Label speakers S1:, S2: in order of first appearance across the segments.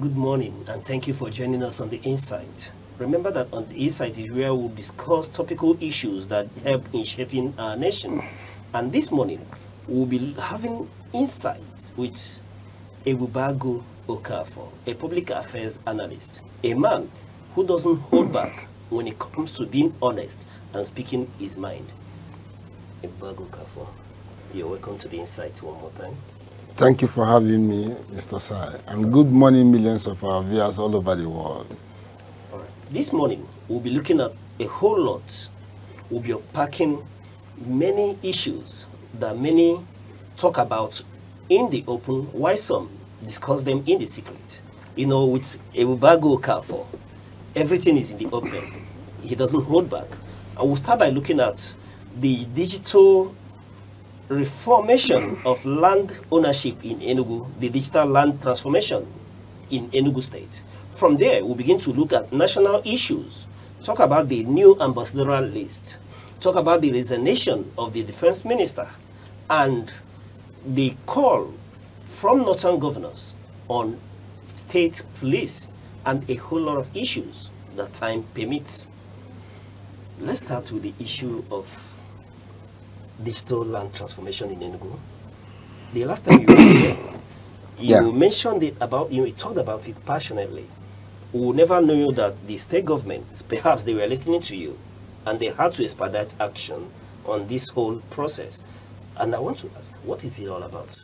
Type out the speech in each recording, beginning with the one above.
S1: Good morning, and thank you for joining us on The Insight. Remember that on The Insight is where we'll discuss topical issues that help in shaping our nation. And this morning, we'll be having insights with Ebubago Okafor, a public affairs analyst, a man who doesn't hold back when it comes to being honest and speaking his mind. Ebubago Okafor, you're welcome to The Insight one more time.
S2: Thank you for having me, Mr. Sai, and good morning, millions of our viewers all over the world.
S1: All right. This morning, we'll be looking at a whole lot. We'll be unpacking many issues that many talk about in the open, while some discuss them in the secret. You know, with Ebubago Okafor, everything is in the open. He doesn't hold back. And we'll start by looking at the digital reformation of land ownership in Enugu, the digital land transformation in Enugu State. From there, we'll begin to look at national issues, talk about the new ambassadorial list, talk about the resignation of the defense minister, and the call from northern governors on state police, and a whole lot of issues that time permits. Let's start with the issue of digital land transformation in Enugu. The last time you were here, you mentioned it about, you talked about it passionately. We never knew that the state government, perhaps they were listening to you, and they had to expedite action on this whole process. And I want to ask, what is it all about?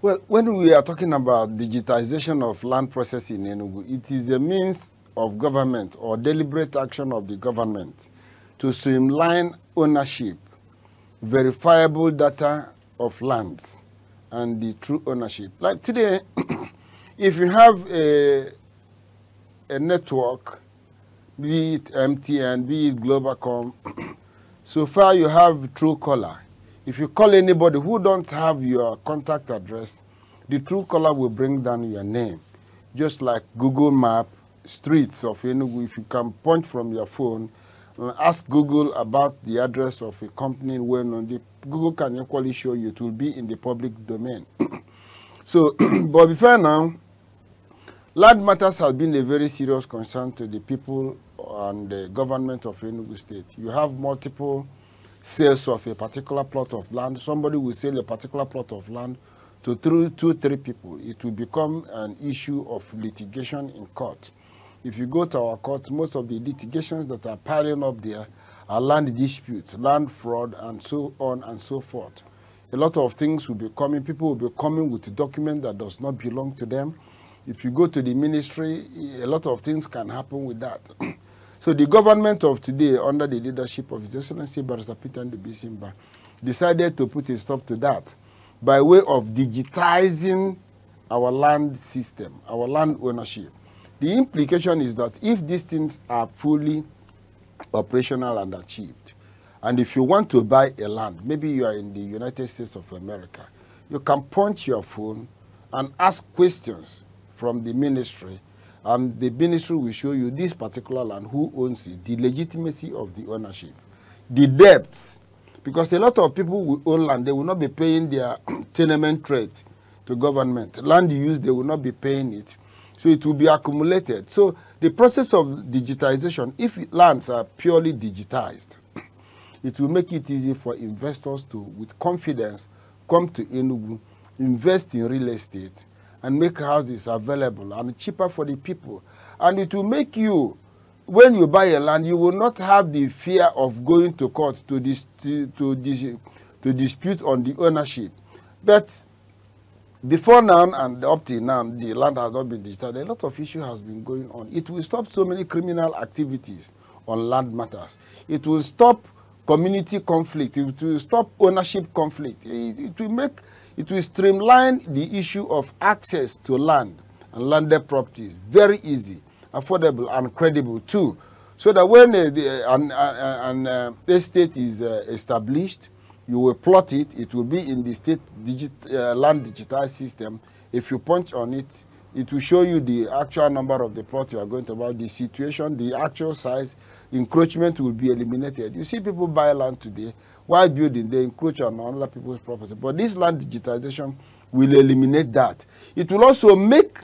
S2: Well, when we are talking about digitization of land process in Enugu, it is a means of government or deliberate action of the government to streamline ownership, verifiable data of lands, and the true ownership. Like today, if you have a network, be it MTN, be it Globalcom, so far you have Truecaller. If you call anybody who don't have your contact address, the Truecaller will bring down your name. Just like Google Map, streets of Enugu, if you can point from your phone, ask Google about the address of a company when Google can equally show you. It will be in the public domain. So, but before now, land matters has been a very serious concern to the people and the government of Enugu State. You have multiple sales of a particular plot of land. Somebody will sell a particular plot of land to two, three people. It will become an issue of litigation in court. If you go to our court, most of the litigations that are piling up there are land disputes, land fraud, and so on and so forth. A lot of things will be coming. People will be coming with a document that does not belong to them. If you go to the ministry, a lot of things can happen with that. So the government of today, under the leadership of His Excellency Barrister Peter Ndubisi, decided to put a stop to that by way of digitizing our land system, our land ownership. The implication is that if these things are fully operational and achieved, and if you want to buy a land, maybe you are in the United States of America, you can punch your phone and ask questions from the ministry, and the ministry will show you this particular land, who owns it, the legitimacy of the ownership, the depths, because a lot of people will own land, they will not be paying their tenement rate to government. Land use, they will not be paying it. So it will be accumulated. So the process of digitization, if lands are purely digitized, it will make it easy for investors to, with confidence, come to Enugu, invest in real estate, and make houses available and cheaper for the people. And it will make you, when you buy a land, you will not have the fear of going to court to dispute on the ownership. But before now and up till now, the land has not been digitized. A lot of issue has been going on. It will stop so many criminal activities on land matters. It will stop community conflict. It will stop ownership conflict. It will streamline the issue of access to land and landed properties. Very easy, affordable, and credible too. So that when an estate is established, you will plot it. It will be in the state land digitized system. If you punch on it, it will show you the actual number of the plot you are going to buy, the situation, the actual size. Encroachment will be eliminated. You see people buy land today, while building, they encroach on other people's property. But this land digitization will eliminate that. It will also make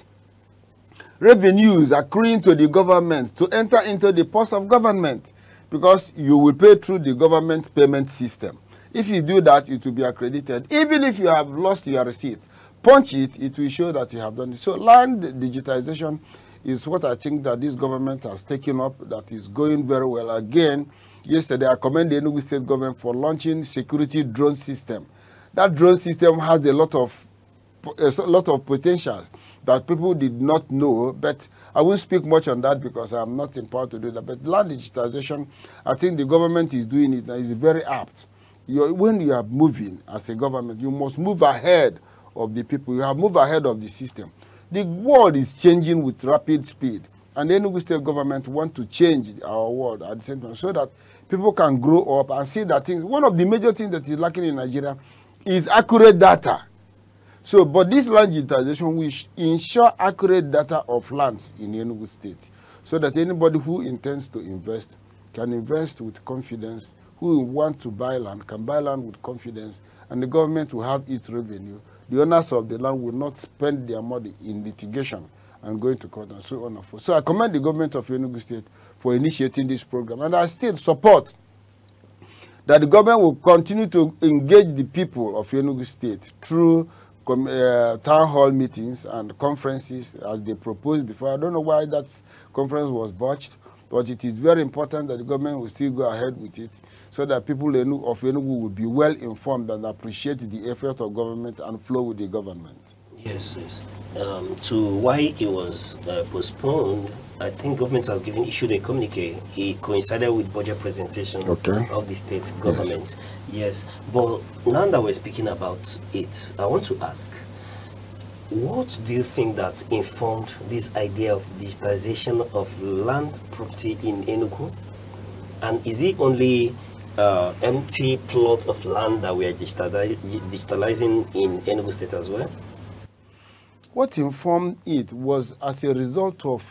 S2: revenues accruing to the government to enter into the purse of government, because you will pay through the government payment system. If you do that, it will be accredited. Even if you have lost your receipt, punch it, it will show that you have done it. So land digitization is what I think that this government has taken up, that is going very well. Again, yesterday I commend the Enugu State government for launching security drone system. That drone system has a lot of potential that people did not know, but I won't speak much on that because I'm not empowered to do that. But land digitization, I think the government is doing it now, is very apt. When you are moving as a government, you must move ahead of the people. You have moved ahead of the system. The world is changing with rapid speed, and the Enugu State government want to change our world at the same time so that people can grow up and see that things. One of the major things that is lacking in Nigeria is accurate data. So, but this land digitization will ensure accurate data of lands in Enugu State, so that anybody who intends to invest can invest with confidence, who want to buy land can buy land with confidence, and the government will have its revenue. The owners of the land will not spend their money in litigation and going to court and so on and so forth. So I commend the government of Enugu State for initiating this program, and I still support that the government will continue to engage the people of Enugu State through town hall meetings and conferences as they proposed before. I don't know why that conference was botched, but it is very important that the government will still go ahead with it, so that people of Enugu will be well informed and appreciate the effort of government and flow with the government.
S1: Yes, yes. To why it was postponed, I think government has issued a communique. It coincided with budget presentation of the state government. Yes, but now that we're speaking about it, I want to ask, what do you think that informed this idea of digitization of land property in Enugu? And is it only empty plot of land that we are digitalizing in Enugu State as well?
S2: What informed it was as a result of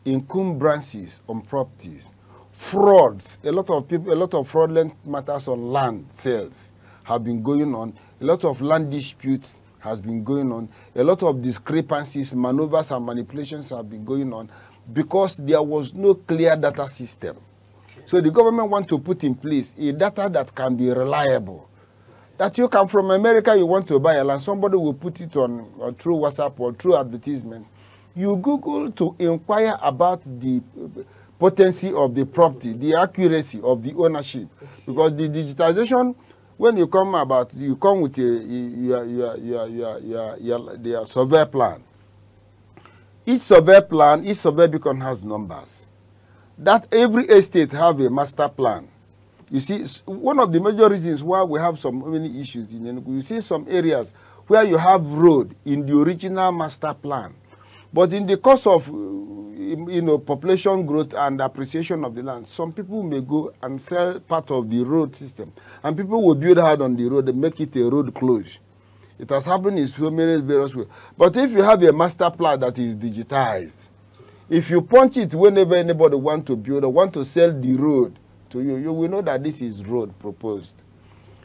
S2: encumbrances on properties, frauds. A lot of fraudulent matters on land sales have been going on. A lot of land disputes has been going on. A lot of discrepancies, maneuvers, and manipulations have been going on because there was no clear data system. So the government wants to put in place a data that can be reliable. That you come from America, you want to buy a land, somebody will put it on through WhatsApp or through advertisement. You Google to inquire about the potency of the property, the accuracy of the ownership. Because the digitization, when you come with your survey plan. Each survey beacon has numbers. That every estate have a master plan. You see, one of the major reasons why we have so many issues in Enugu, you see some areas where you have road in the original master plan. But in the course of population growth and appreciation of the land, some people may go and sell part of the road system. And people will build hard on the road and make it a road close. It has happened in so many various ways. But if you have a master plan that is digitized, if you punch it whenever anybody wants to build or want to sell the road to you, you will know that this is road proposed.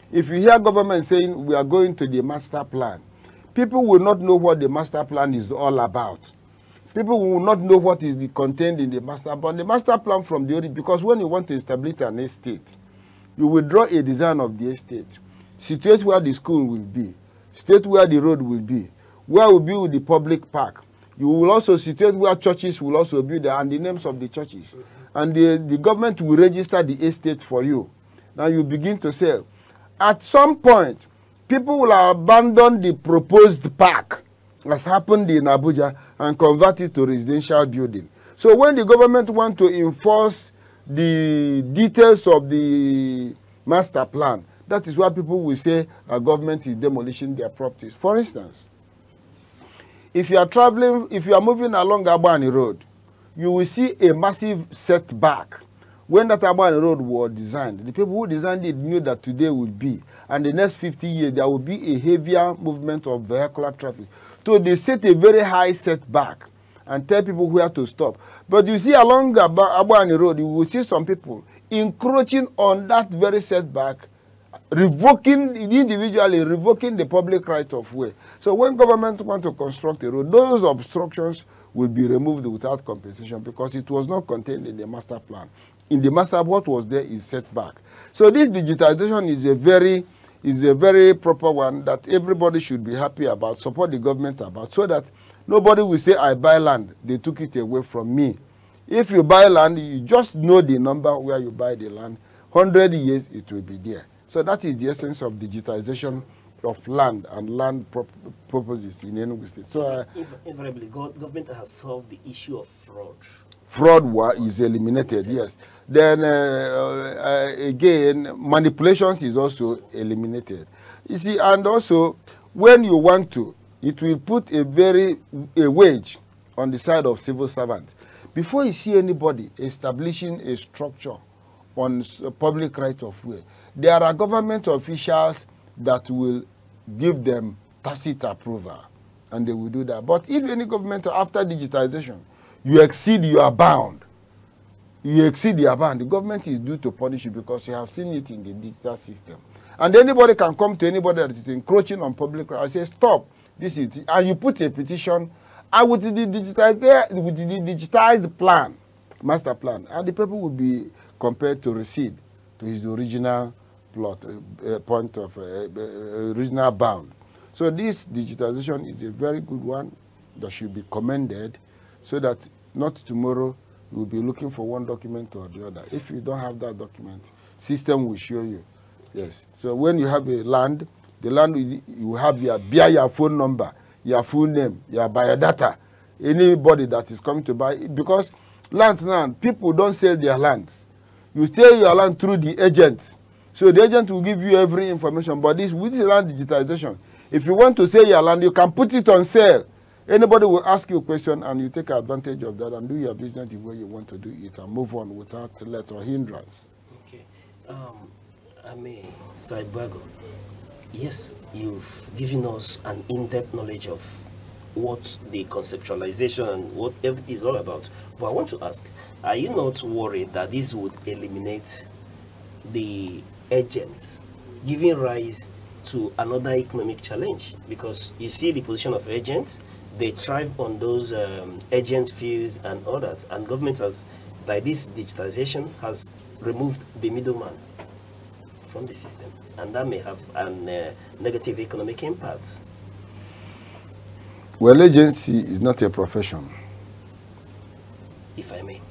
S2: If you hear government saying we are going to the master plan, people will not know what the master plan is all about. People will not know what is contained in the master plan. The master plan from the origin, because when you want to establish an estate, you will draw a design of the estate, situate where the school will be, state where the road will be, where will be the public park. You will also situate where churches will also be there and the names of the churches. And the government will register the estate for you. Now you begin to sell. At some point, people will abandon the proposed park, as happened in Abuja, and convert it to residential building. So when the government wants to enforce the details of the master plan. That is why people will say our government is demolishing their properties. For instance, if you are traveling, if you are moving along Abani Road, you will see a massive setback. When that Abani Road was designed, the people who designed it knew that today will be, and the next 50 years, there will be a heavier movement of vehicular traffic. So they set a very high setback and tell people where to stop. But you see along Abani Road, you will see some people encroaching on that very setback, individually revoking the public right of way. So when government want to construct a road, those obstructions will be removed without compensation because it was not contained in the master plan. In the master, what was there is setback. So this digitization is a very proper one that everybody should be happy about, support the government about, so that nobody will say, I buy land, they took it away from me. If you buy land, you just know the number where you buy the land. 100 years, it will be there. So that is the essence of digitization of land and land purposes in Enugu State. So
S1: invariably, government has solved the issue of fraud.
S2: Fraud is eliminated, yes. Then again, manipulations is also eliminated. You see, and also when you want to, it will put a wage on the side of civil servants. Before you see anybody establishing a structure on public right of way, there are government officials that will give them tacit approval, and they will do that. But if any government, after digitization, you exceed, you are bound. You exceed, you are bound. The government is due to punish you because you have seen it in the digital system. And anybody can come to anybody that is encroaching on public right and say, stop, this is it. And you put a petition, and with the digitized plan, master plan, and the people will be compared to recede to his original plot, point of original bound. So this digitization is a very good one that should be commended, so that not tomorrow you will be looking for one document or the other. If you don't have that document, system will show you. Yes. So when you have a land, the land you have your phone number, your full name, your biodata. Anybody that is coming to buy, because lands now, people don't sell their lands. You sell your land through the agent. So the agent will give you every information. But with this land digitization, if you want to sell your land, you can put it on sale. Anybody will ask you a question and you take advantage of that and do your business the way you want to do it and move on without let or hindrance.
S1: Okay. I mean, Saibago, yes, you've given us an in-depth knowledge of what the conceptualization and what everything is all about. But I want to ask, are you not worried that this would eliminate the agents, giving rise to another economic challenge? Because you see the position of agents, they thrive on those agent fees and all that, and government has, by this digitization, has removed the middleman from the system, and that may have a negative economic impact.
S2: Well, agency is not a profession.
S1: If I may.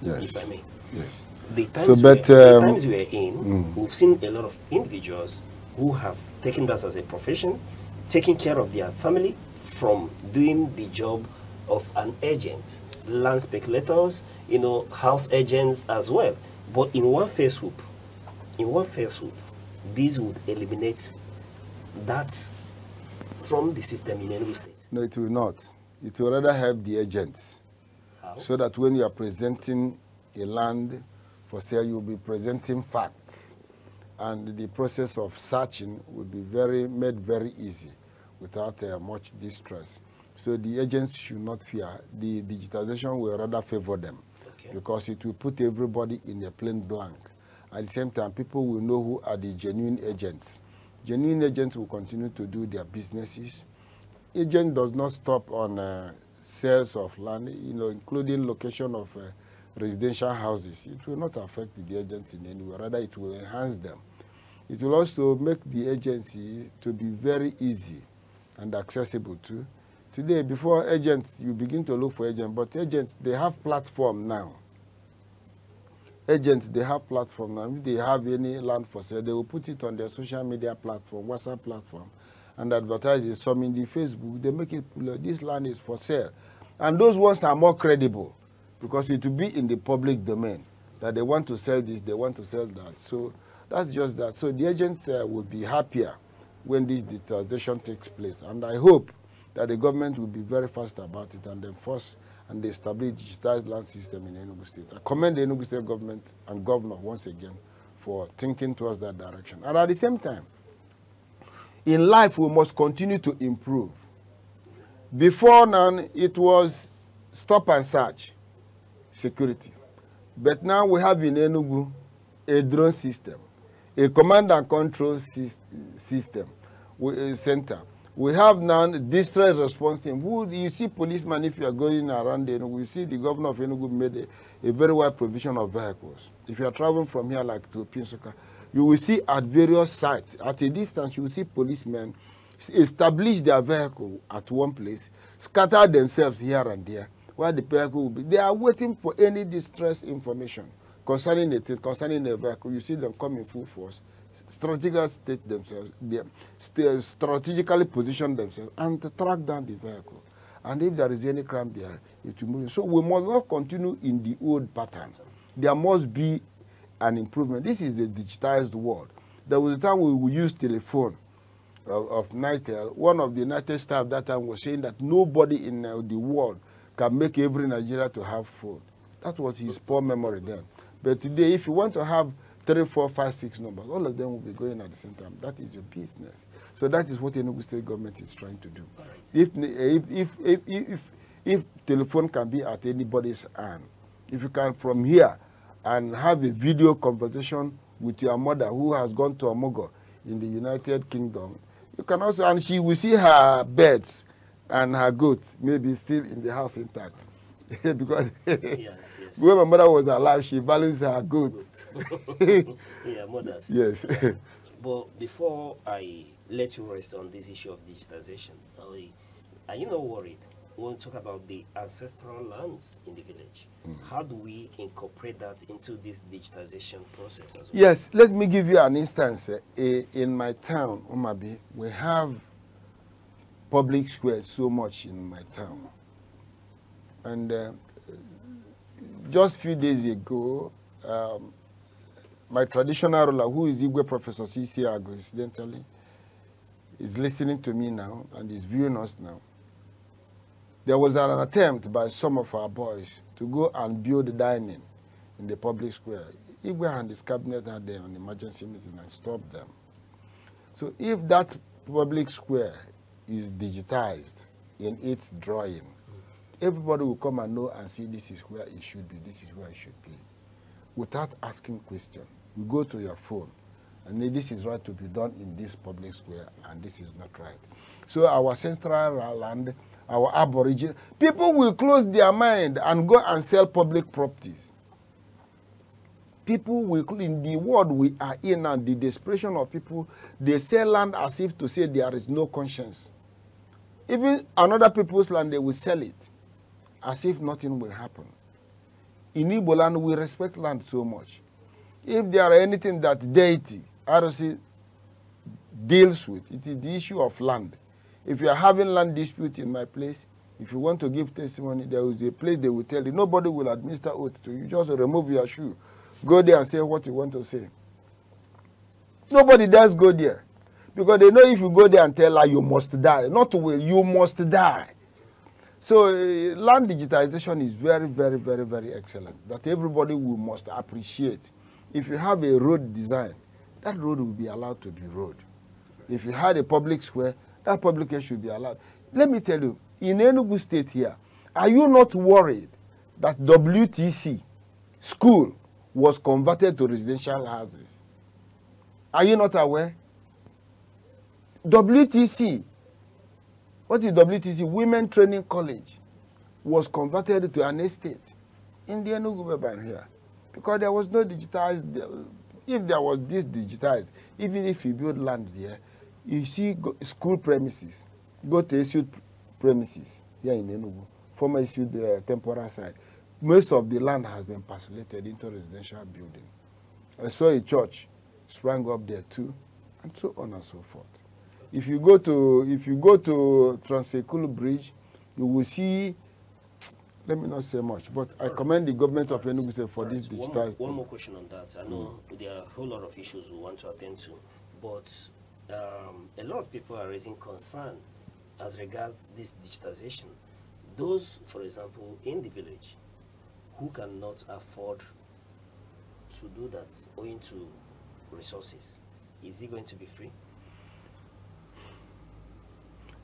S2: Yes.
S1: If I may.
S2: Yes.
S1: The times,
S2: so, but,
S1: the times we are in, we've seen a lot of individuals who have taken that as a profession, taking care of their family from doing the job of an agent, land speculators, house agents as well. But in one fell swoop, this would eliminate that from the system in Enugu State.
S2: No, it will not. It will rather help the agents.
S1: How?
S2: So that when you are presenting a land for sale, you will be presenting facts. And the process of searching will be made very easy without much distress. So the agents should not fear. The digitization will rather favor them, okay, because it will put everybody in a plain blank. At the same time, people will know who are the genuine agents. Genuine agents will continue to do their businesses. Agent does not stop on sales of land, including location of residential houses. It will not affect the agents in any way. Rather, it will enhance them. It will also make the agency to be very easy and accessible too. Today, before agents, you begin to look for agents, but agents, they have platform now. Agents, they have platform now. If they have any land for sale, they will put it on their social media platform, WhatsApp platform, and advertise it. Some in the Facebook, they make it, this land is for sale. And those ones are more credible because it will be in the public domain that they want to sell this, they want to sell that. So That's just that. So the agents will be happier when this digitization takes place. And I hope that the government will be very fast about it and enforce and establish digitized land system in Enugu State. I commend the Enugu State government and governor once again for thinking towards that direction. And at the same time, in life we must continue to improve. Before now, it was stop and search security. But now we have in Enugu a drone system, a command and control system center. We have now distress response team. You see policemen, if you are going around Enugu, you see the governor of Enugu made a very wide provision of vehicles. If you are traveling from here like to Pinsoka, you will see at various sites, at a distance, you will see policemen establish their vehicle at one place, scatter themselves here and there, where the vehicle will be. They are waiting for any distress information concerning a vehicle. You see them come in full force, strategically position themselves and to track down the vehicle. And if there is any crime there, it will move. So we must not continue in the old pattern. There must be an improvement. This is the digitized world. There was a time we would use telephone of Nitel. One of the United staff that time was saying that nobody in the world can make every Nigeria to have phone. That was his poor memory then. But today, if you want to have 3, 4, 5, 6 numbers, all of them will be going at the same time. That is your business. So that is what the Enugu State government is trying to do. Right. If telephone can be at anybody's hand, if you can from here and have a video conversation with your mother who has gone to Omogo in the United Kingdom, you can also, and she will see her birds and her goats maybe still in the house intact. Because
S1: yes.
S2: when my mother was alive, she values her goats.
S1: Yeah, mothers.
S2: Yes.
S1: But before I let you rest on this issue of digitization, are you not worried? We want to talk about the ancestral lands in the village. How do we incorporate that into this digitization process as well?
S2: Yes, let me give you an instance. In my town, Umabi, we have public squares so much in my town. And just a few days ago, my traditional ruler, who is Igwe Professor C.C. Ago, incidentally, is listening to me now and is viewing us now. There was an attempt by some of our boys to go and build dining in the public square. Igwe and his cabinet had an emergency meeting and stopped them. So if that public square is digitized in its drawing, everybody will come and know and see this is where it should be, this is where it should be. Without asking questions, you go to your phone and say, this is right to be done in this public square and this is not right. So our central land, our aboriginal, people will close their mind and go and sell public properties. People will, in the world we are in and the desperation of people, they sell land as if to say there is no conscience. Even another people's land, they will sell it as if nothing will happen. In Igbo land, we respect land so much. If there are anything that deity, RC, deals with, it is the issue of land. If you are having land dispute in my place, if you want to give testimony, there is a place they will tell you. Nobody will administer oath to you. Just remove your shoe. Go there and say what you want to say. Nobody does go there. Because they know if you go there and tell her you must die. Not will, you must die. So land digitization is very, very, very, very excellent. That everybody will must appreciate. If you have a road design, that road will be allowed to be road. If you had a public square, that public square should be allowed. Let me tell you, in Enugu State here, are you not worried that WTC school was converted to residential houses? Are you not aware? WTC, what is WTC? Women Training College was converted to an estate in the Enugu urban here because there was no digitized. If there was this digitized, even if you build land there, you see school premises, go to issued premises here in Enugu, former issued temporary site. Most of the land has been parcellated into residential building. I saw a church sprang up there too, and so on and so forth. If you go to Transekulu Bridge, you will see let me not say much, but I commend the government of Enugu State for this digitized.
S1: One more question on that. I know there are a whole lot of issues we want to attend to, but a lot of people are raising concern as regards this digitization. Those, for example, in the village, who cannot afford to do that owing to resources, is it going to be free?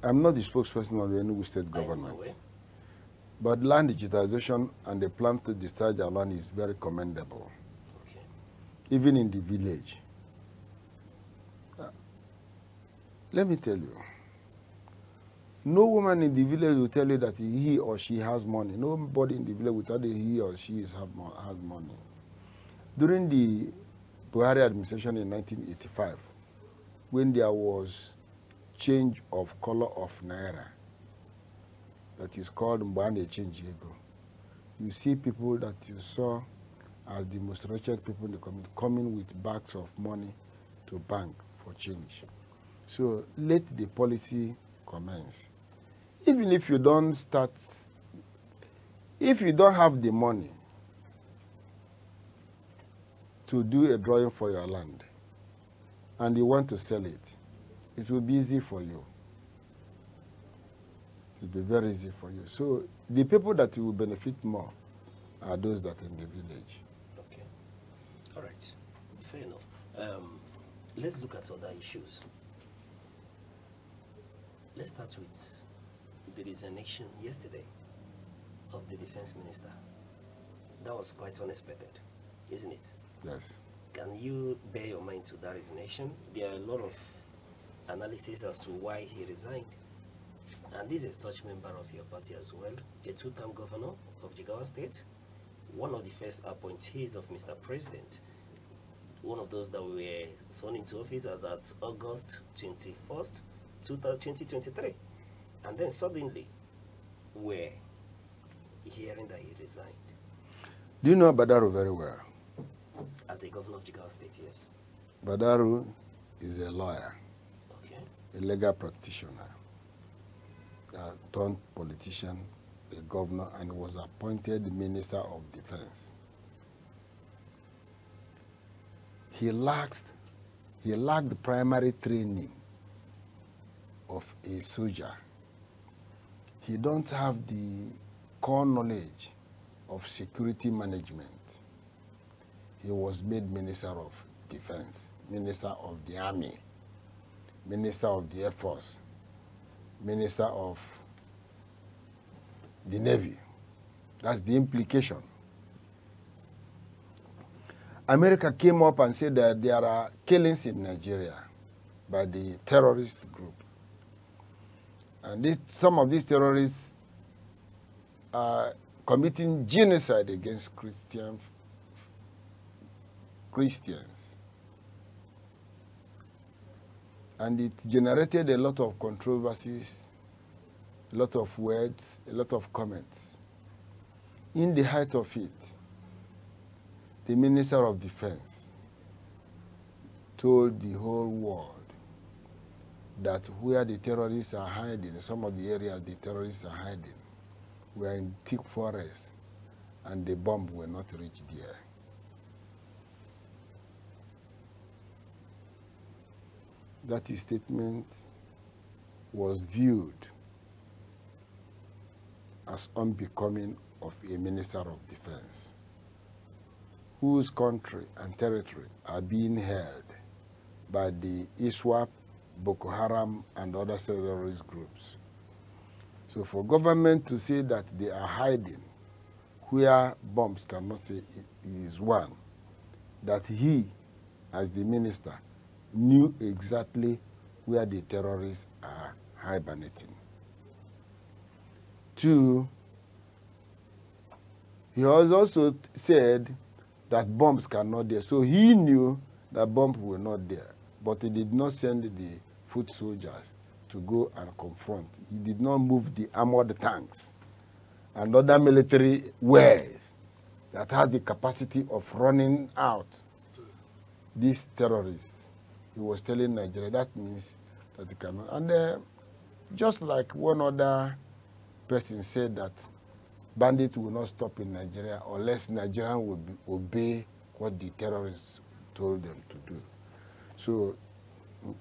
S2: I'm not the spokesperson of the Enugu State government. But land digitization and the plan to discharge our land is very commendable.
S1: Okay.
S2: Even in the village. Let me tell you, no woman in the village will tell you that he or she has money. Nobody in the village will tell you he or she has money. During the Buhari administration in 1985, when there was change of color of naira, that is called Mbane change ego, you see people that you saw as the most wretched people in the community coming with bags of money to bank for change. So let the policy commence. Even if you don't start, if you don't have the money to do a drawing for your land and you want to sell it, it will be easy for you. It will be very easy for you. So the people that will benefit more are those that are in the village.
S1: Okay. All right. Fair enough. Let's look at other issues. Let's start with the resignation yesterday of the defense minister. That was quite unexpected, isn't it?
S2: Yes.
S1: Can you bear your mind to that resignation? There are a lot of analysis as to why he resigned. And this is a staunch member of your party as well, a two-term governor of Jigawa State, one of the first appointees of Mr. President, one of those that were sworn into office as at August 21st, 2023. And then suddenly, we're hearing that he resigned.
S2: Do you know Badaru very well?
S1: As a governor of Jigawa State, yes.
S2: Badaru is a lawyer,
S1: okay,
S2: a legal practitioner, turned politician, a governor, and was appointed Minister of Defense. He lacked the primary training of a soldier. He don't have the core knowledge of security management. He was made Minister of Defense, Minister of the Army, Minister of the Air Force, Minister of the Navy. That's the implication. America came up and said that there are killings in Nigeria by the terrorist group. And some of these terrorists are committing genocide against Christians. And it generated a lot of controversies, a lot of words, a lot of comments. In the height of it, the Minister of Defense told the whole world that where the terrorists are hiding, some of the areas the terrorists are hiding, were in thick forest, and the bomb will not reach there. That statement was viewed as unbecoming of a Minister of Defense, whose country and territory are being held by the ISWAP, Boko Haram, and other terrorist groups. So for government to say that they are hiding where bombs cannot say it is one, that he, as the minister, knew exactly where the terrorists are hibernating. Two, he has also said that bombs cannot there. So he knew that bombs were not there, but he did not send the foot soldiers to go and confront. He did not move the armored tanks and other military wares that has the capacity of running out these terrorists. He was telling Nigeria, that means that he cannot. And just like one other person said that bandits will not stop in Nigeria unless Nigerians will obey what the terrorists told them to do. So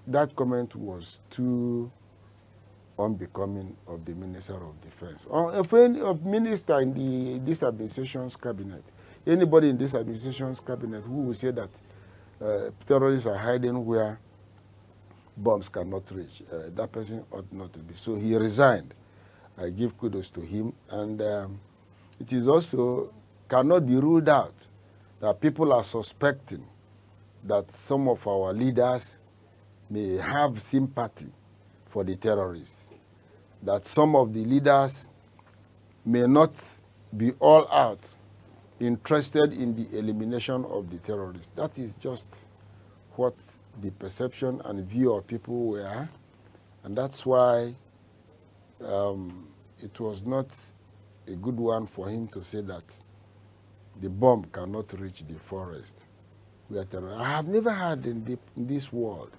S2: that comment was too unbecoming of the Minister of Defense. Of minister in this administration's cabinet, anybody in this administration's cabinet who will say that terrorists are hiding where bombs cannot reach, that person ought not to be. So he resigned. I give kudos to him. And it is also cannot be ruled out that people are suspecting that some of our leaders may have sympathy for the terrorists, that some of the leaders may not be all out interested in the elimination of the terrorists. That is just what the perception and view of people were, and that's why it was not a good one for him to say that the bomb cannot reach the forest where terrorists. I have never had in this world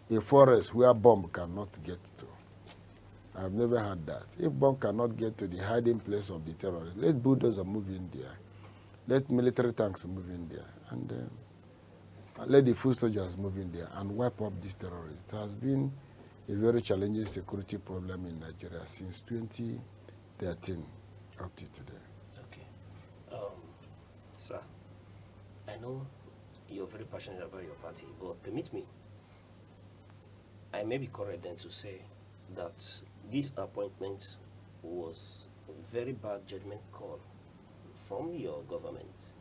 S2: a forest where bomb cannot get to. I have never had that. If bomb cannot get to the hiding place of the terrorists, let bulldozers move in there. Let military tanks move in there. And let the foot soldiers move in there and wipe up these terrorists. It has been a very challenging security problem in Nigeria since 2013 up to today.
S1: Okay. Sir, I know you're very passionate about your party, but permit me, I may be correct then to say that this appointment was a very bad judgment call from your government,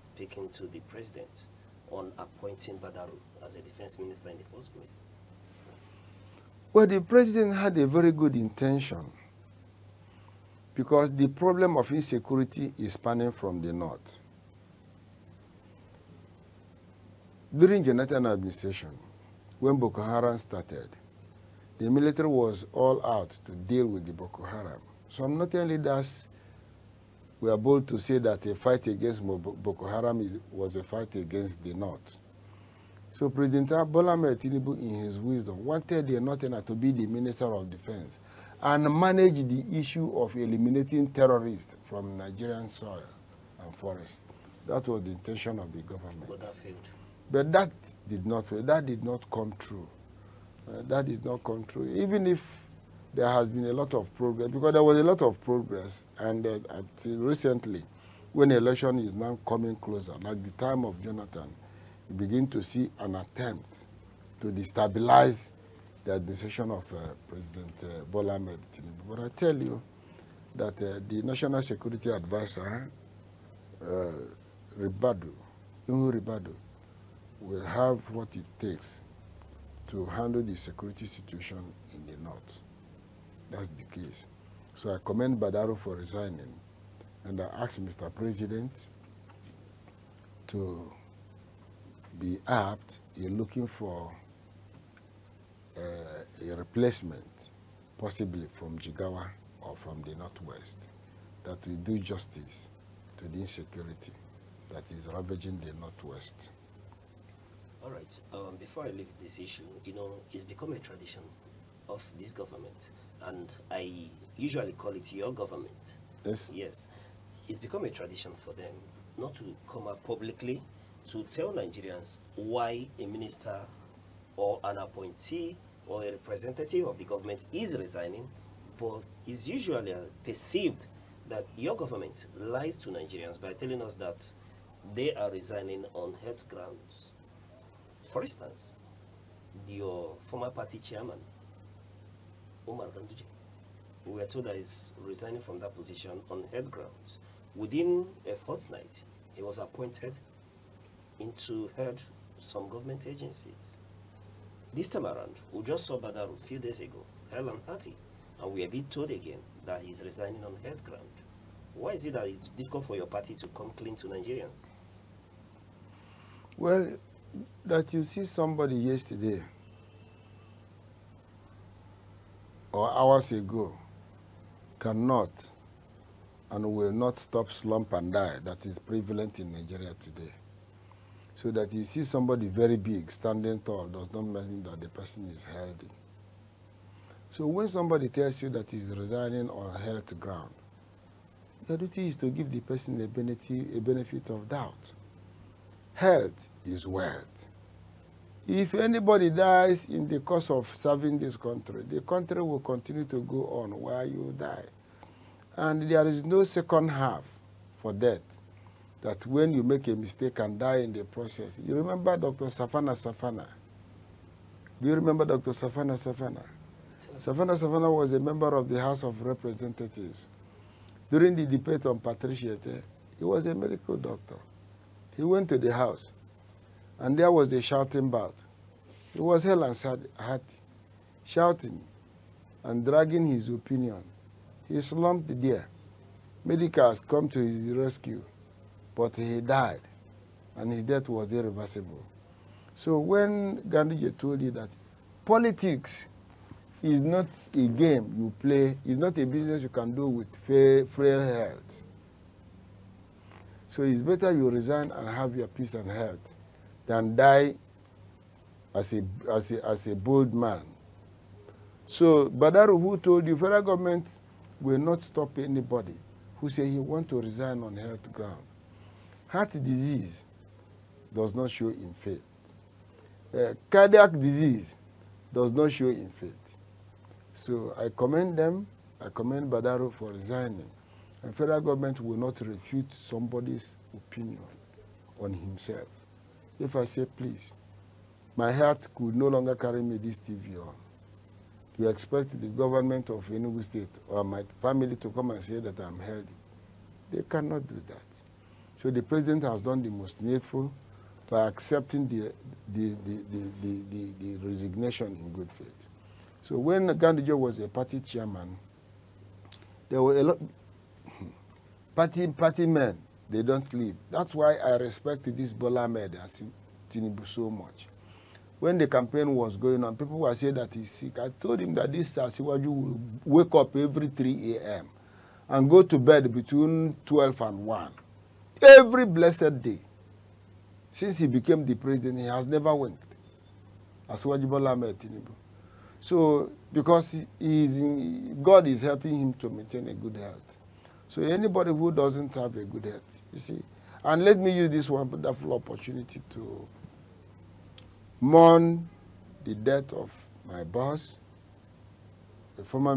S1: speaking to the president on appointing Badaru as a defense minister in the first place.
S2: Well, the president had a very good intention because the problem of insecurity is spanning from the north. During Jonathan administration, when Boko Haram started, the military was all out to deal with the Boko Haram. Some northern leaders were bold to say that a fight against Boko Haram was a fight against the north. So President Bola Ahmed Tinubu, in his wisdom, wanted the northerner to be the Minister of Defense and manage the issue of eliminating terrorists from Nigerian soil and forest. That was the intention of the government.
S1: But that failed.
S2: But that did not fail. That did not come true. That did not come true. Even if there has been a lot of progress, because there was a lot of progress, and until recently, when the election is now coming closer, like the time of Jonathan, you begin to see an attempt to destabilize the administration of President Bola Ahmed Tinubu. But I tell you that the National Security Advisor, Nuhu Ribadu, will have what it takes to handle the security situation in the north. That's the case. So I commend Badaru for resigning, and I ask Mr. President to be apt in looking for a replacement, possibly from Jigawa or from the northwest, that will do justice to the insecurity that is ravaging the northwest.
S1: All right. Before I leave this issue, you know, it's become a tradition of this government, and I usually call it your government.
S2: Yes?
S1: Yes. It's become a tradition for them not to come out publicly to tell Nigerians why a minister or an appointee or a representative of the government is resigning, but it's usually perceived that your government lies to Nigerians by telling us that they are resigning on health grounds. For instance, your former party chairman, Umar Ganduje, we were told that he's resigning from that position on health grounds. Within a fortnight, he was appointed into head some government agencies. This time around, we just saw Badaru a few days ago, hell and hearty, and we are being told again that he's resigning on health ground. Why is it that it's difficult for your party to come clean to Nigerians?
S2: Well, that you see somebody yesterday or hours ago cannot and will not stop slump and die that is prevalent in Nigeria today. So that you see somebody very big standing tall does not mean that the person is healthy. So when somebody tells you that he's resigning on health ground, Your duty is to give the person a benefit of doubt. Health is wealth. If anybody dies in the course of serving this country, the country will continue to go on while you die. And there is no second half for death, that when you make a mistake and die in the process. You remember Dr. Safana? Do you remember Dr. Safana? Safana was a member of the House of Representatives. During the debate on patriarchy, he was a medical doctor. He went to the house, and there was a shouting bout. He was hell and hearty, shouting and dragging his opinion. He slumped there. Medicals come to his rescue, but he died, and his death was irreversible. So when Gandhiji told you that politics is not a game you play, it's not a business you can do with frail health. So it's better you resign and have your peace and health than die as a bold man. So Badaru, who told you federal government will not stop anybody who say he want to resign on health ground. Heart disease does not show in faith. Cardiac disease does not show in faith. So I commend them, I commend Badaru for resigning. And federal government will not refute somebody's opinion on himself. If I say, please, my heart could no longer carry me this TV on, you expect the government of Enugu State or my family to come and say that I'm healthy. They cannot do that. So the president has done the most needful by accepting the resignation in good faith. So when Gandhiji was a party chairman, there were a lot party men, they don't leave. That's why I respect this Bola Ahmed Tinubu so much. When the campaign was going on, people were saying that he's sick. I told him that this Asiwaju will wake up every 3 a.m. and go to bed between 12 and 1. Every blessed day. Since he became the president, he has never winked. Asiwaju Bola Ahmed Tinubu. So, because God is helping him to maintain a good health. So anybody who doesn't have a good health, you see. And let me use this wonderful opportunity to mourn the death of my boss, a former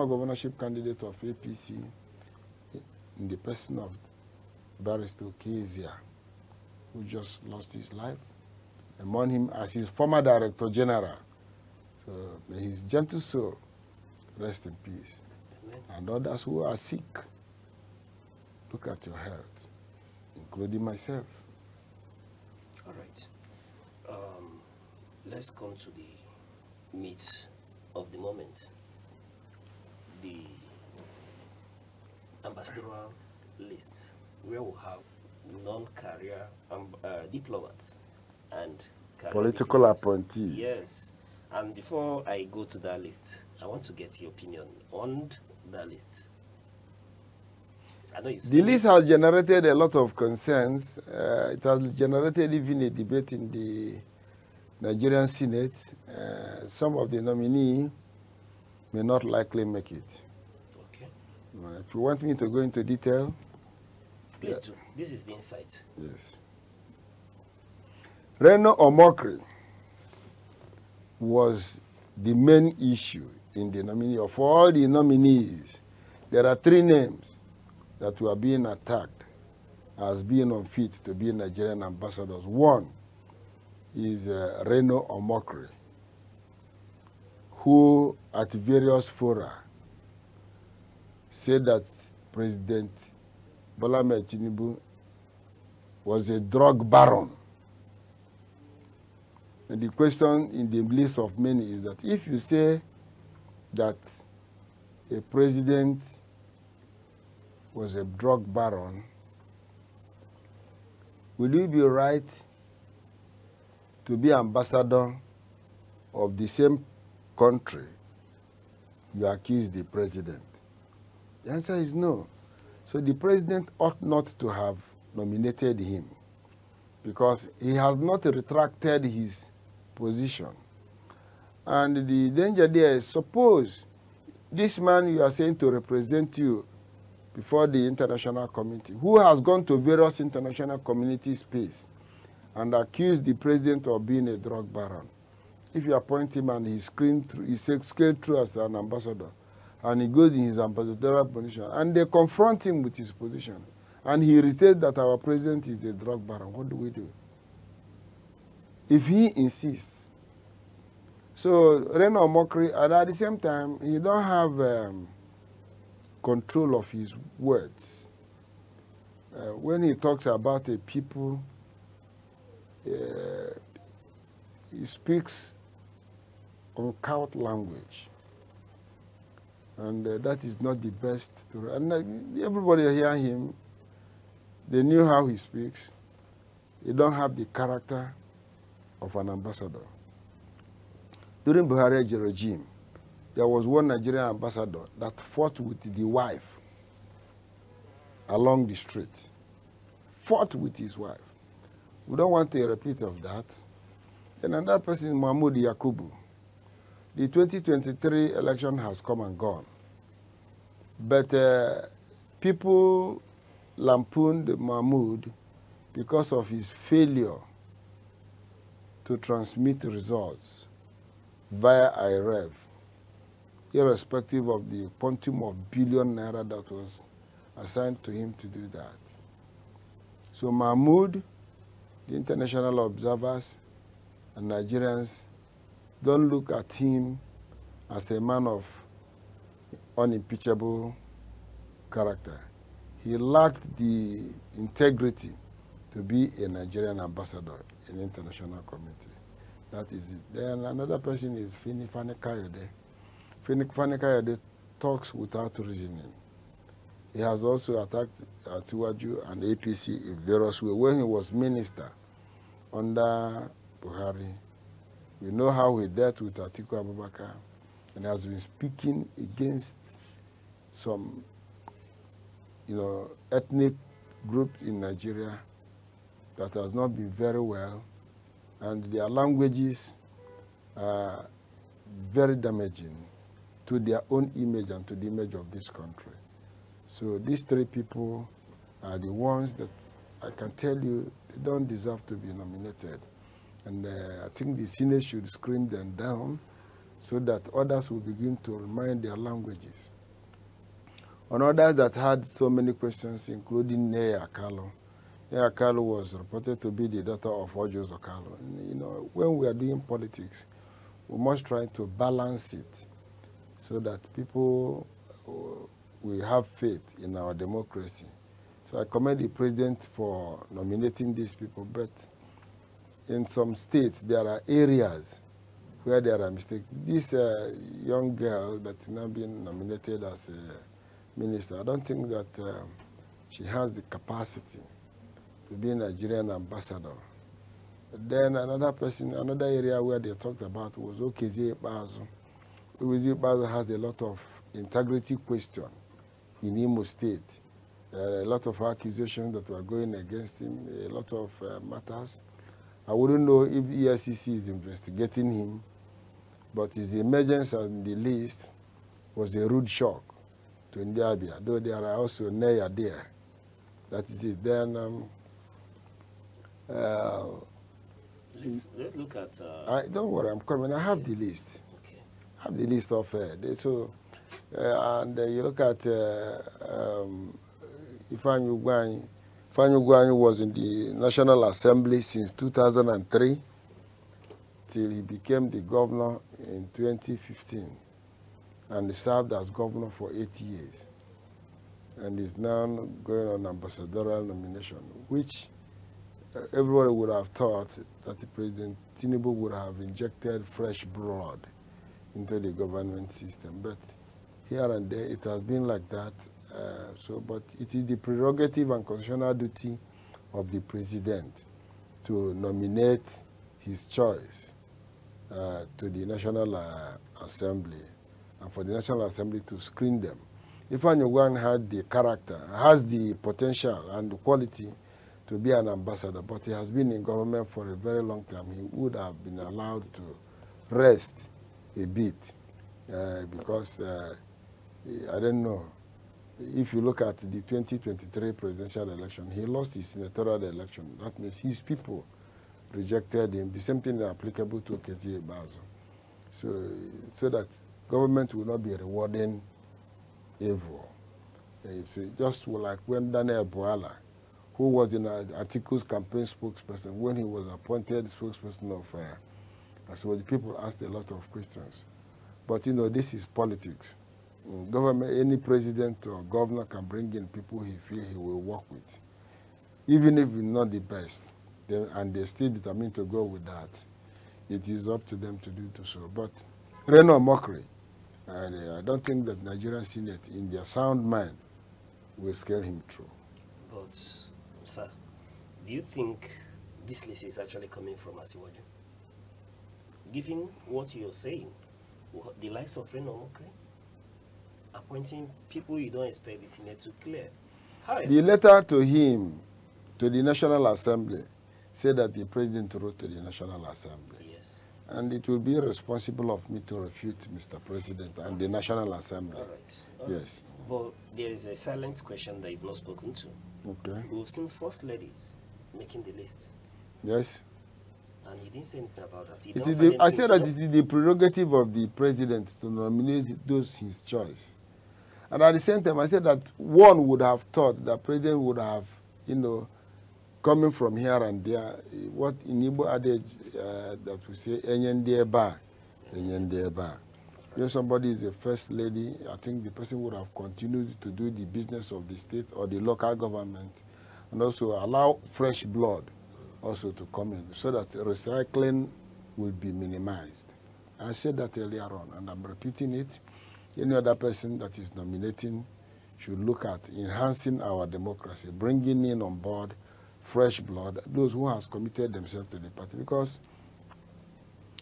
S2: governorship candidate of APC, in the person of Barrister Kezia, who just lost his life. I mourn him as his former Director General. So may his gentle soul rest in peace.
S1: Amen.
S2: And others who are sick, look at your health, including myself.
S1: All right. Let's come to the meat of the moment. The ambassadorial list, where we have non-career diplomats and
S2: Political
S1: diplomats.
S2: appointees.
S1: Yes. And before I go to that list, I want to get your opinion on that list. I know you've
S2: The
S1: seen
S2: list
S1: it.
S2: has generated a lot of concerns. It has generated even a debate in the Nigerian Senate. Some of the nominees may not likely make it.
S1: Okay.
S2: If you want me to go into detail.
S1: Please do. This is the insight.
S2: Yes. Reno Omokri was the main issue in the nominee. Of all the nominees, there are 3 names that were being attacked as being unfit to be Nigerian ambassadors. One is Reno Omokri, who at various fora said that President Bola Ahmed Tinubu was a drug baron. And the question in the list of many is that if you say that a president was a drug baron, will you be right to be ambassador of the same country you accuse the president? The answer is no. So the president ought not to have nominated him because he has not retracted his position. And the danger there is, suppose this man you are saying to represent you before the international community, who has gone to various international community space and accused the president of being a drug baron. If you appoint him and he scaled through as an ambassador, and he goes in his ambassadorial position, and they confront him with his position, and he restates that our president is a drug baron, what do we do? If he insists. So, reign or mockery, and at the same time, he don't have control of his words. When he talks about a people, he speaks uncouth language. And that is not the best. And everybody hear him. They knew how he speaks. He don't have the character of an ambassador. During Buhari's regime, there was one Nigerian ambassador that fought with the wife along the street. Fought with his wife. We don't want a repeat of that. Then another person is Mahmoud Yakubu. The 2023 election has come and gone. But people lampooned Mahmoud because of his failure to transmit results via IREV, irrespective of the quantum of billion naira that was assigned to him to do that. So Mahmoud, the international observers and Nigerians don't look at him as a man of unimpeachable character. He lacked the integrity to be a Nigerian ambassador in the international community. That is it. Then another person is Fani Kayode. Fani Kayode talks without reasoning. He has also attacked Atiwaju and APC in various ways when he was minister under Buhari. We know how he dealt with Atiku Abubakar and has been speaking against some, ethnic groups in Nigeria that has not been very well, and their languages are very damaging to their own image and to the image of this country. So these three people are the ones that I can tell you they don't deserve to be nominated. And I think the Senate should screen them down so that others will begin to remind their languages. On others that had so many questions, including Nea Akalo. Nea Akalo was reported to be the daughter of Ojo Zokalo. When we are doing politics, we must try to balance it so that people will have faith in our democracy. So I commend the president for nominating these people, but in some states, there are areas where there are mistakes. This young girl that is now being nominated as a minister, I don't think that she has the capacity to be a Nigerian ambassador. Then another area where they talked about was Okezie Ikpeazu. Okezie Ikpeazu has a lot of integrity question in Imo State. There are a lot of accusations that were going against him, a lot of matters. I wouldn't know if EFCC is investigating him, but his emergence on the list was a rude shock to Ndiabia, though there are also Neya there. That is it. Then,
S1: let's look at...
S2: don't worry, I'm coming. I have the list.
S1: Okay.
S2: I have the list of... and you look at Ifeanyi Ugwuanyi. Ifeanyi Ugwuanyi was in the National Assembly since 2003 till he became the governor in 2015. And he served as governor for 8 years. And is now going on ambassadorial nomination, which everybody would have thought that the President Tinubu would have injected fresh blood into the government system. But here and there, it has been like that. But it is the prerogative and constitutional duty of the President to nominate his choice to the National Assembly, and for the National Assembly to screen them. Ifeanyi Ugwuanyi had the character, has the potential and the quality to be an ambassador, but he has been in government for a very long time. He would have been allowed to rest a bit because, I don't know, if you look at the 2023 presidential election, he lost his senatorial election. That means his people rejected him. The same thing is applicable to Kezie Bazo. So that government will not be rewarding evil. It's just like when Daniel Boala, who was in Atiku's campaign spokesperson, when he was appointed spokesperson of so the people asked a lot of questions. But you know, this is politics. Government, any president or governor can bring in people he feels he will work with. Even if he's not the best, and they're still determined to go with that, it is up to them to do so. But Reno mockery, and I don't think that Nigerian Senate, in their sound mind, will scare him through.
S1: But, sir, do you think this list is actually coming from Asiwaju? Given what you're saying, the likes of Reno mockery, appointing people you don't expect the Senate to clear. However,
S2: the letter to him, to the National Assembly, said that the president wrote to the National Assembly.
S1: yes.
S2: And it will be responsible of me to refute Mr. President and the National Assembly.
S1: All right.
S2: Yes.
S1: But there is a silent question that you've not spoken to.
S2: Okay.
S1: We've seen first ladies making the list,
S2: Yes.
S1: and he didn't say anything about that. He
S2: It
S1: don't
S2: is
S1: find
S2: I
S1: anything,
S2: said that
S1: no?
S2: it is the prerogative of the president to nominate those his choice. And at the same time, I said that one would have thought that president would have, you know, coming from here and there, what in Igbo adage that we say, Enyendeba, Enyendeba. If somebody is a first lady, I think the person would have continued to do the business of the state or the local government, and also allow fresh blood also to come in, so that recycling will be minimized. I said that earlier on, and I'm repeating it. Any other person that is nominating should look at enhancing our democracy, bringing in on board fresh blood, those who have committed themselves to the party, because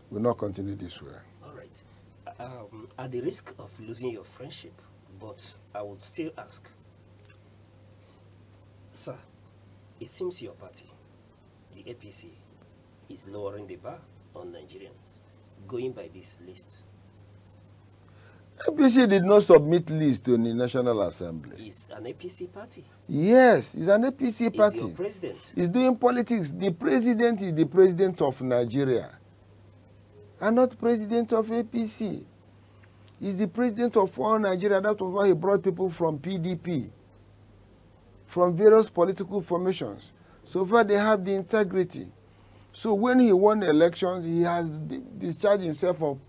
S2: we'll not continue this way.
S1: All right. At the risk of losing your friendship, but I would still ask, sir, it seems your party, the APC, is lowering the bar on Nigerians, going by this list.
S2: APC did not submit list to the National Assembly.
S1: Is an APC party.
S2: Yes, it's an APC party.
S1: Is your president.
S2: He's doing politics. The president is the president of Nigeria, and not president of APC. He's the president of all Nigeria. That was why he brought people from PDP, from various political formations. So far, they have the integrity. So when he won elections, he has discharged himself of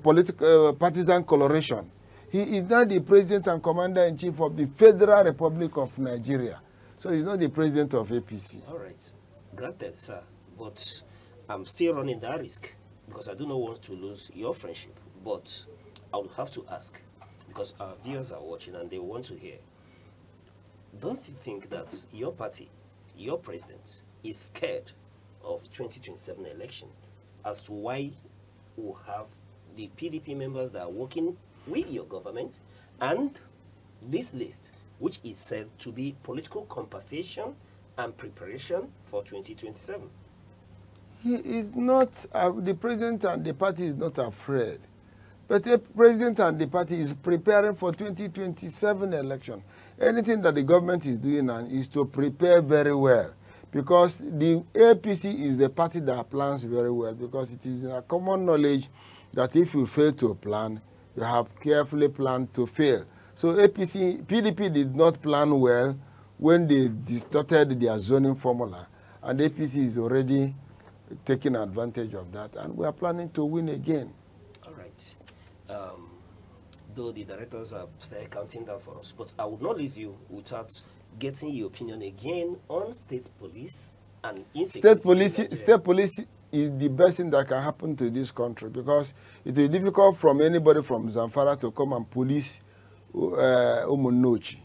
S2: political partisan coloration. He is now the president and commander-in-chief of the Federal Republic of Nigeria. So he's not the president of APC.
S1: All right. Granted, sir. But I'm still running that risk because I do not want to lose your friendship. But I will have to ask, because our viewers are watching and they want to hear. Don't you think that your party, your president, is scared of 2027 election as to why we have the PDP members that are working with your government and this list, which is said to be political compensation and preparation for 2027?
S2: He is not, the president and the party is not afraid. But the president and the party is preparing for 2027 election. Anything that the government is doing now is to prepare very well. Because the APC is the party that plans very well. Because it is a common knowledge that if you fail to plan, you have carefully planned to fail. So PDP did not plan well when they distorted their zoning formula. And APC is already taking advantage of that. And we are planning to win again.
S1: All right. Though the directors have started counting down for us, but I would not leave you without getting your opinion again on state police and insecurity.
S2: State police is the best thing that can happen to this country, because it is difficult from anybody from Zamfara to come and police Umunochi.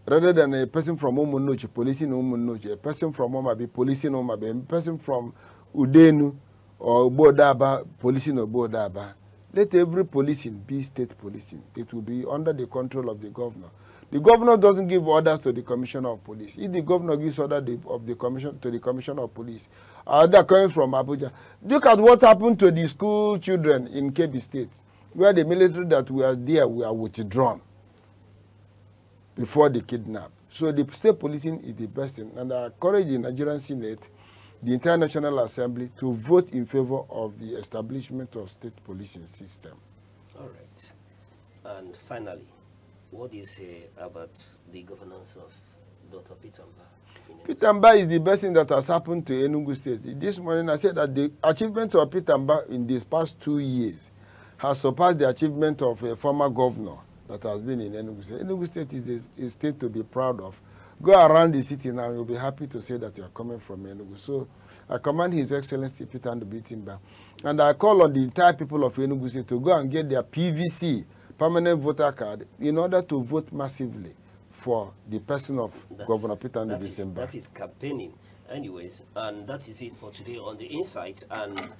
S2: Rather than a person from Umunochi policing Umunochi, a person from Omabi policing Omabi, a person from Udenu or Bodaba policing Bodaba. Let every policing be state policing. It will be under the control of the governor. The governor doesn't give orders to the commissioner of police. If the governor gives orders to the commissioner of police, they're coming from Abuja. Look at what happened to the school children in Kebbi State, where the military that were there were withdrawn. before they kidnap. So the state policing is the best thing. And I encourage the Nigerian Senate, the entire National Assembly, to vote in favor of the establishment of state policing system.
S1: All right. And finally, what do you say about the governance of Dr. Peter Mba?
S2: Peter Mba is the best thing that has happened to Enugu State. This morning I said that the achievement of Peter Mba in these past 2 years has surpassed the achievement of a former governor that has been in Enugu State. Enugu State is a state to be proud of. Go around the city now, you'll be happy to say that you are coming from Enugu. So I commend His Excellency Peter Mba. And I call on the entire people of Enugu State to go and get their PVC, permanent voter card, in order to vote massively for the person of Governor Peter Mba.
S1: That is campaigning. Anyways, and that is it for today on The Insight. And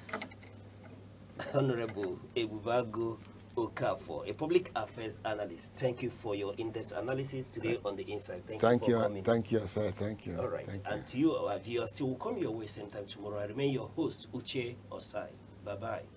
S1: Honorable Ebubago Okafor, a public affairs analyst, thank you for your in-depth analysis today on The Insight. Thank you for coming.
S2: Thank you, sir. Thank you.
S1: All right. And to you, our viewers, still will come your way same time tomorrow. I remain your host, Uche Osai. Bye-bye.